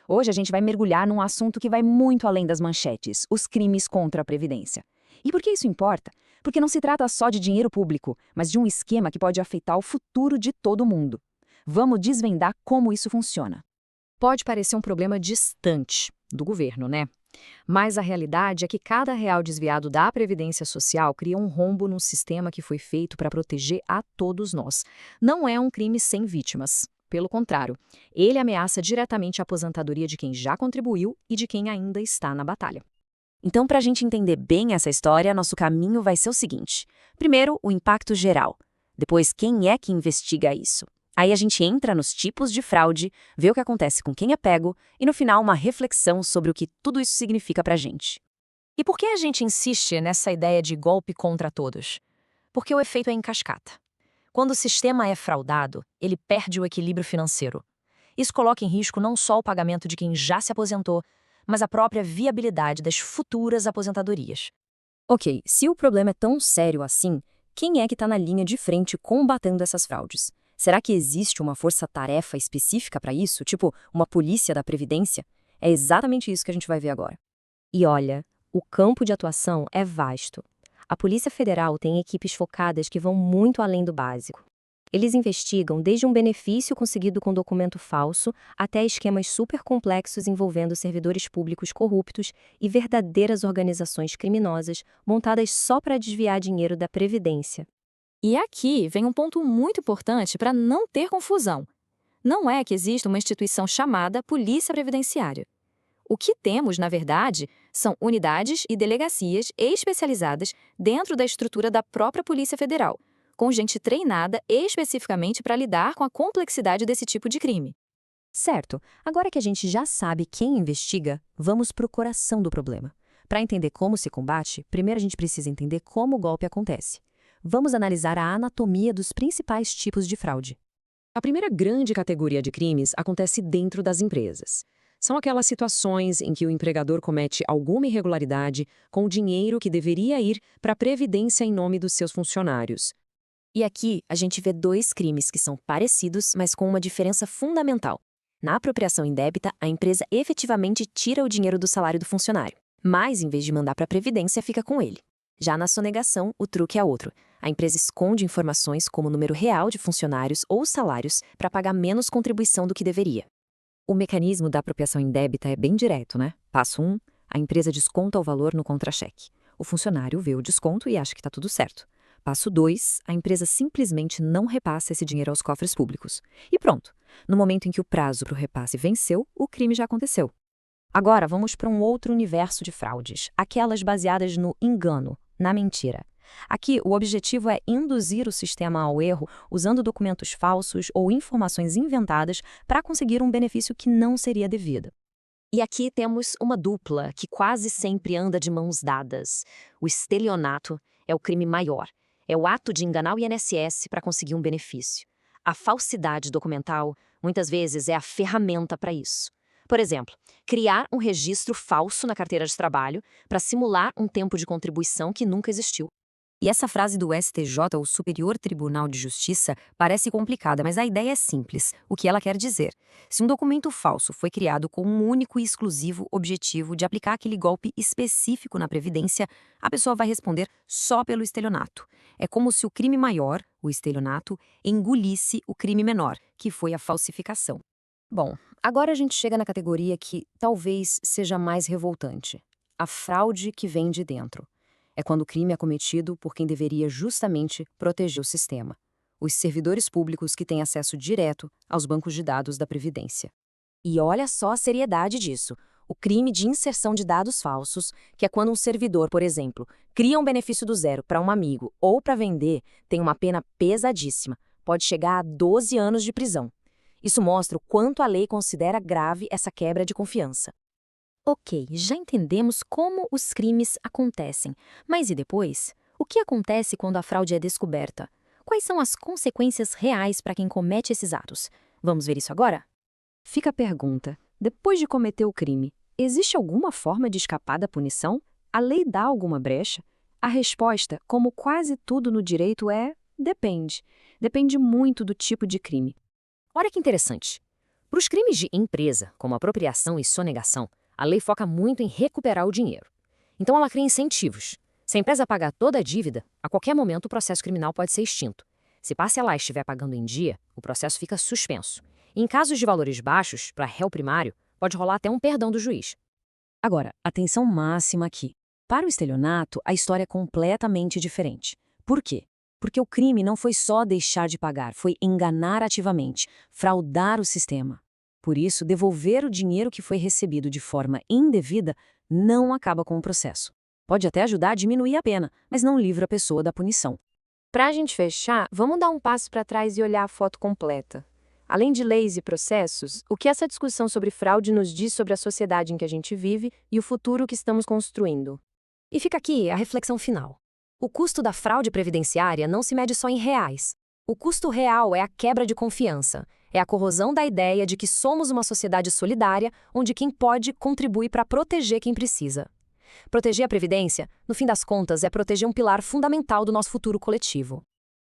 Hoje a gente vai mergulhar num assunto que vai muito além das manchetes, os crimes contra a Previdência. E por que isso importa? Porque não se trata só de dinheiro público, mas de um esquema que pode afetar o futuro de todo mundo. Vamos desvendar como isso funciona. Pode parecer um problema distante do governo, né? Mas a realidade é que cada real desviado da Previdência Social cria um rombo num sistema que foi feito para proteger a todos nós. Não é um crime sem vítimas. Pelo contrário, ele ameaça diretamente a aposentadoria de quem já contribuiu e de quem ainda está na batalha. Então, para a gente entender bem essa história, nosso caminho vai ser o seguinte. Primeiro, o impacto geral. Depois, quem é que investiga isso? Aí a gente entra nos tipos de fraude, vê o que acontece com quem é pego e, no final, uma reflexão sobre o que tudo isso significa para a gente. E por que a gente insiste nessa ideia de golpe contra todos? Porque o efeito é em cascata. Quando o sistema é fraudado, ele perde o equilíbrio financeiro. Isso coloca em risco não só o pagamento de quem já se aposentou, mas a própria viabilidade das futuras aposentadorias. Ok, se o problema é tão sério assim, quem é que está na linha de frente combatendo essas fraudes? Será que existe uma força-tarefa específica para isso, tipo uma polícia da Previdência? É exatamente isso que a gente vai ver agora. E olha, o campo de atuação é vasto. A Polícia Federal tem equipes focadas que vão muito além do básico. Eles investigam desde um benefício conseguido com documento falso até esquemas super complexos envolvendo servidores públicos corruptos e verdadeiras organizações criminosas montadas só para desviar dinheiro da Previdência. E aqui vem um ponto muito importante para não ter confusão. Não é que exista uma instituição chamada Polícia Previdenciária. O que temos, na verdade, são unidades e delegacias especializadas dentro da estrutura da própria Polícia Federal, com gente treinada especificamente para lidar com a complexidade desse tipo de crime. Certo, agora que a gente já sabe quem investiga, vamos para o coração do problema. Para entender como se combate, primeiro a gente precisa entender como o golpe acontece. Vamos analisar a anatomia dos principais tipos de fraude. A primeira grande categoria de crimes acontece dentro das empresas. São aquelas situações em que o empregador comete alguma irregularidade com o dinheiro que deveria ir para a previdência em nome dos seus funcionários. E aqui a gente vê dois crimes que são parecidos, mas com uma diferença fundamental. Na apropriação indébita, a empresa efetivamente tira o dinheiro do salário do funcionário, mas em vez de mandar para a previdência, fica com ele. Já na sonegação, o truque é outro. A empresa esconde informações como o número real de funcionários ou salários para pagar menos contribuição do que deveria. O mecanismo da apropriação indébita é bem direto, né? Passo 1, a empresa desconta o valor no contra-cheque. O funcionário vê o desconto e acha que está tudo certo. Passo 2, a empresa simplesmente não repassa esse dinheiro aos cofres públicos. E pronto. No momento em que o prazo para o repasse venceu, o crime já aconteceu. Agora vamos para um outro universo de fraudes, aquelas baseadas no engano, na mentira. Aqui, o objetivo é induzir o sistema ao erro usando documentos falsos ou informações inventadas para conseguir um benefício que não seria devido. E aqui temos uma dupla que quase sempre anda de mãos dadas. O estelionato é o crime maior. É o ato de enganar o INSS para conseguir um benefício. A falsidade documental, muitas vezes, é a ferramenta para isso. Por exemplo, criar um registro falso na carteira de trabalho para simular um tempo de contribuição que nunca existiu. E essa frase do STJ, o Superior Tribunal de Justiça, parece complicada, mas a ideia é simples. O que ela quer dizer? Se um documento falso foi criado com um único e exclusivo objetivo de aplicar aquele golpe específico na Previdência, a pessoa vai responder só pelo estelionato. É como se o crime maior, o estelionato, engolisse o crime menor, que foi a falsificação. Bom, agora a gente chega na categoria que talvez seja mais revoltante: a fraude que vem de dentro. É quando o crime é cometido por quem deveria justamente proteger o sistema. Os servidores públicos que têm acesso direto aos bancos de dados da Previdência. E olha só a seriedade disso. O crime de inserção de dados falsos, que é quando um servidor, por exemplo, cria um benefício do zero para um amigo ou para vender, tem uma pena pesadíssima. Pode chegar a 12 anos de prisão. Isso mostra o quanto a lei considera grave essa quebra de confiança. Ok, já entendemos como os crimes acontecem. Mas e depois? O que acontece quando a fraude é descoberta? Quais são as consequências reais para quem comete esses atos? Vamos ver isso agora? Fica a pergunta: depois de cometer o crime, existe alguma forma de escapar da punição? A lei dá alguma brecha? A resposta, como quase tudo no direito, é: depende. Depende muito do tipo de crime. Olha que interessante. Para os crimes de empresa, como apropriação e sonegação, a lei foca muito em recuperar o dinheiro. Então ela cria incentivos. Se a empresa pagar toda a dívida, a qualquer momento o processo criminal pode ser extinto. Se parcelar estiver pagando em dia, o processo fica suspenso. E em casos de valores baixos, para réu primário, pode rolar até um perdão do juiz. Agora, atenção máxima aqui. Para o estelionato, a história é completamente diferente. Por quê? Porque o crime não foi só deixar de pagar, foi enganar ativamente, fraudar o sistema. Por isso, devolver o dinheiro que foi recebido de forma indevida não acaba com o processo. Pode até ajudar a diminuir a pena, mas não livra a pessoa da punição. Para a gente fechar, vamos dar um passo para trás e olhar a foto completa. Além de leis e processos, o que essa discussão sobre fraude nos diz sobre a sociedade em que a gente vive e o futuro que estamos construindo? E fica aqui a reflexão final. O custo da fraude previdenciária não se mede só em reais. O custo real é a quebra de confiança, é a corrosão da ideia de que somos uma sociedade solidária onde quem pode contribui para proteger quem precisa. Proteger a Previdência, no fim das contas, é proteger um pilar fundamental do nosso futuro coletivo.